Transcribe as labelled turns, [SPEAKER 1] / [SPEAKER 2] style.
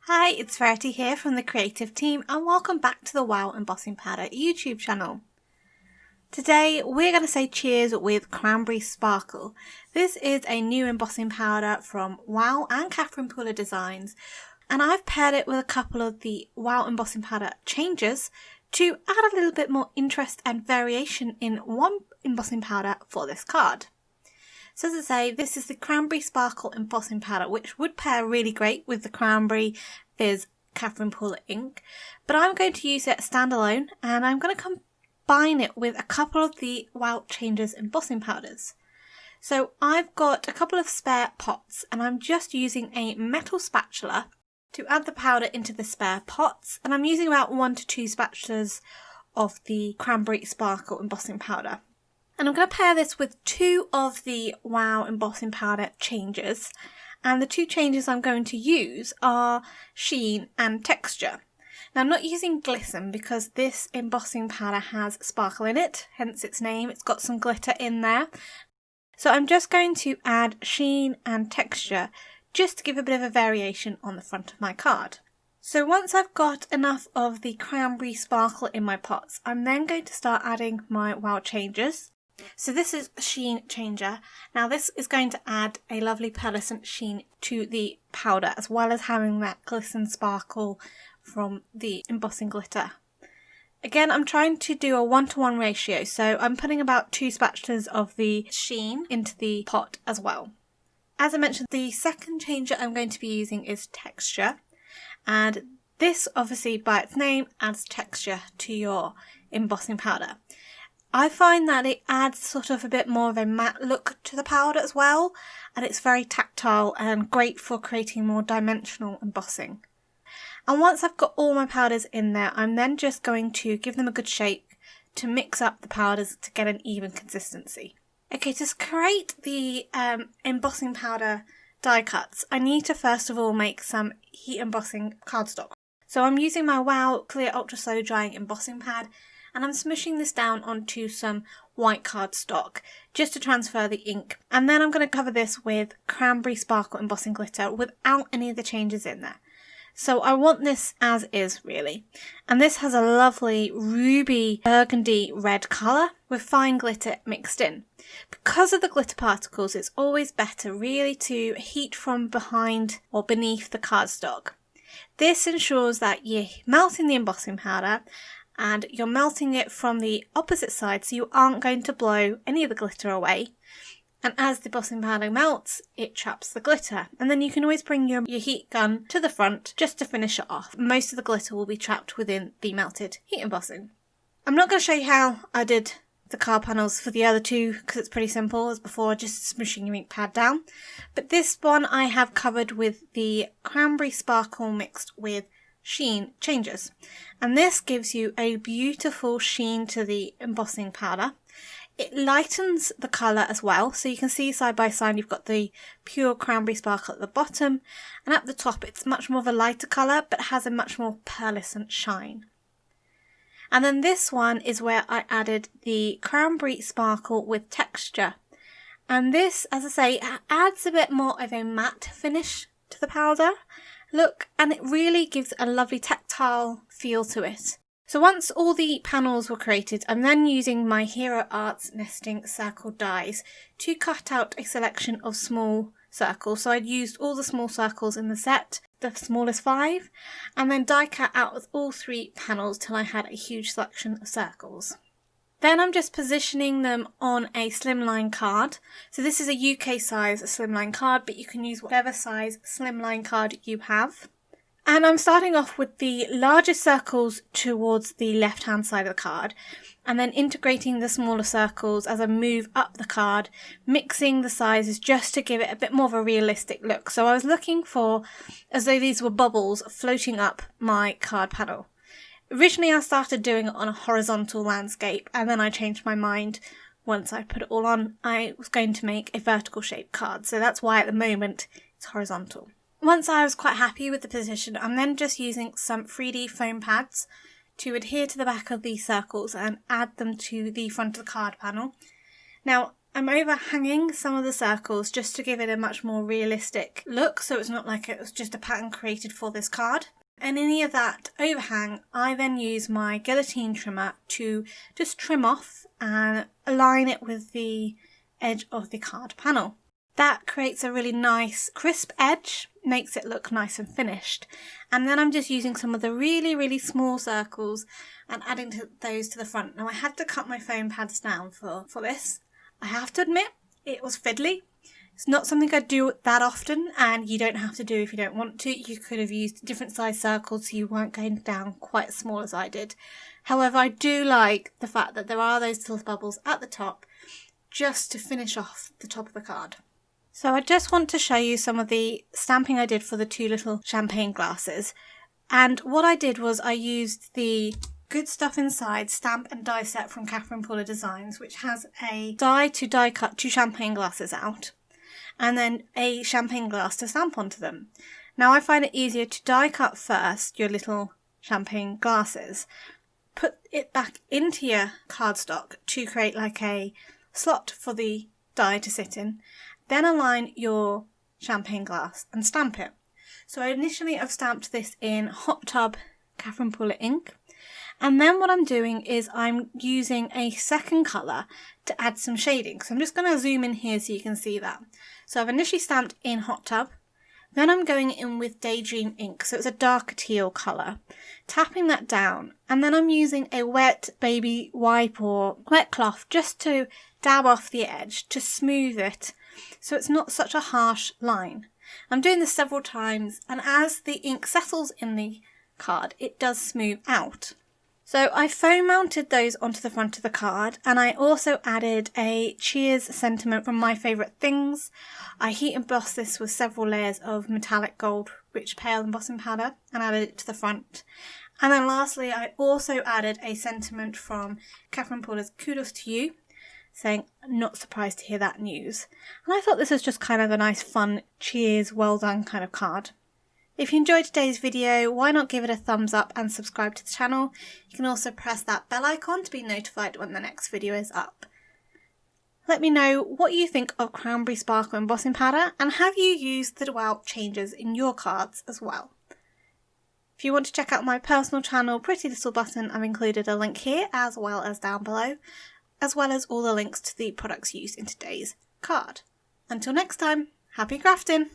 [SPEAKER 1] Hi, it's Verity here from the creative team and welcome back to the Wow Embossing Powder YouTube channel. Today we're going to say cheers with Cranberry Sparkle. This is a new embossing powder from Wow and Catherine Pooler Designs, and I've paired it with a couple of the Wow Embossing Powder changes to add a little bit more interest and variation in one embossing powder for this card. So as I say, this is the Cranberry Sparkle Embossing Powder, which would pair really great with the Cranberry Fizz Catherine Pooler ink, but I'm going to use it standalone and I'm going to combine it with a couple of the Wow Changes embossing powders. So I've got a couple of spare pots and I'm just using a metal spatula to add the powder into the spare pots, and I'm using about 1 to 2 spatulas of the Cranberry Sparkle embossing powder. And I'm going to pair this with 2 of the Wow Embossing Powder changes. And the 2 changes I'm going to use are Sheen and Texture. Now I'm not using Glisten because this embossing powder has sparkle in it, hence its name. It's got some glitter in there. So I'm just going to add Sheen and Texture just to give a bit of a variation on the front of my card. So once I've got enough of the Cranberry Sparkle in my pots, I'm then going to start adding my Wow Changes. So this is a Sheen changer. Now this is going to add a lovely pearlescent sheen to the powder, as well as having that glisten sparkle from the embossing glitter. Again, I'm trying to do a 1-to-1 ratio, so I'm putting about 2 spatulas of the Sheen into the pot as well. As I mentioned, the second changer I'm going to be using is Texture, and this obviously by its name adds texture to your embossing powder. I find that it adds sort of a bit more of a matte look to the powder as well, and it's very tactile and great for creating more dimensional embossing. And once I've got all my powders in there, I'm then just going to give them a good shake to mix up the powders to get an even consistency. Okay, to create the embossing powder die cuts, I need to first of all make some heat embossing cardstock. So I'm using my Wow Clear Ultra Slow Drying Embossing Pad, and I'm smushing this down onto some white cardstock just to transfer the ink. And then I'm going to cover this with Cranberry Sparkle Embossing Glitter without any of the changes in there. So I want this as is really. And this has a lovely ruby burgundy red colour with fine glitter mixed in. Because of the glitter particles, it's always better really to heat from behind or beneath the cardstock. This ensures that you're melting the embossing powder and you're melting it from the opposite side, so you aren't going to blow any of the glitter away. And as the embossing powder melts, it traps the glitter. And then you can always bring your heat gun to the front just to finish it off. Most of the glitter will be trapped within the melted heat embossing. I'm not going to show you how I did the card panels for the other 2 because it's pretty simple as before, just smushing your ink pad down. But this one I have covered with the Cranberry Sparkle mixed with Sheen changes, and this gives you a beautiful sheen to the embossing powder. It lightens the colour as well, so you can see side by side you've got the pure Cranberry Sparkle at the bottom, and at the top it's much more of a lighter colour but has a much more pearlescent shine. And then this one is where I added the Cranberry Sparkle with Texture, and this, as I say, adds a bit more of a matte finish to the powder look, and it really gives a lovely tactile feel to it. So once all the panels were created, I'm then using my Hero Arts Nesting Circle dies to cut out a selection of small circles. So I'd used all the small circles in the set, the smallest 5, and then die cut out with all 3 panels till I had a huge selection of circles. Then I'm just positioning them on a slimline card. So this is a UK size slimline card, but you can use whatever size slimline card you have. And I'm starting off with the largest circles towards the left hand side of the card, and then integrating the smaller circles as I move up the card, mixing the sizes just to give it a bit more of a realistic look. So I was looking for as though these were bubbles floating up my card panel. Originally I started doing it on a horizontal landscape, and then I changed my mind. Once I put it all on, I was going to make a vertical shaped card, so that's why at the moment it's horizontal. Once I was quite happy with the position, I'm then just using some 3D foam pads to adhere to the back of these circles and add them to the front of the card panel. Now, I'm overhanging some of the circles just to give it a much more realistic look, so it's not like it was just a pattern created for this card. And any of that overhang, I then use my guillotine trimmer to just trim off and align it with the edge of the card panel. That creates a really nice crisp edge, makes it look nice and finished. And then I'm just using some of the really small circles and adding those to the front. Now I had to cut my foam pads down for this. I have to admit, it was fiddly. It's not something I do that often, and you don't have to do if you don't want to. You could have used different size circles so you weren't going down quite as small as I did. However, I do like the fact that there are those little bubbles at the top just to finish off the top of the card. So I just want to show you some of the stamping I did for the two little champagne glasses. And what I did was I used the Good Stuff Inside stamp and die set from Catherine Pooler Designs, which has a die to die cut two champagne glasses out, and then a champagne glass to stamp onto them. Now I find it easier to die cut first your little champagne glasses, put it back into your cardstock to create like a slot for the die to sit in, then align your champagne glass and stamp it. So initially I've stamped this in Hot Tub Catherine Pooler ink. And then what I'm doing is I'm using a second colour to add some shading. So I'm just going to zoom in here so you can see that. So I've initially stamped in Hot Tub. Then I'm going in with Daydream ink, so it's a darker teal colour. Tapping that down. And then I'm using a wet baby wipe or wet cloth just to dab off the edge to smooth it so it's not such a harsh line. I'm doing this several times, and as the ink settles in the card, it does smooth out. So I foam mounted those onto the front of the card, and I also added a cheers sentiment from My Favourite Things. I heat embossed this with several layers of metallic gold rich pale embossing powder and added it to the front. And then lastly I also added a sentiment from Catherine Pooler's Kudos to You, saying not surprised to hear that news. And I thought this was just kind of a nice fun cheers well done kind of card. If you enjoyed today's video, why not give it a thumbs up and subscribe to the channel. You can also press that bell icon to be notified when the next video is up. Let me know what you think of Cranberry Sparkle embossing powder, and have you used the Wow changes in your cards as well. If you want to check out my personal channel, Pretty Little Button, I've included a link here as well as down below, as well as all the links to the products used in today's card. Until next time, happy crafting!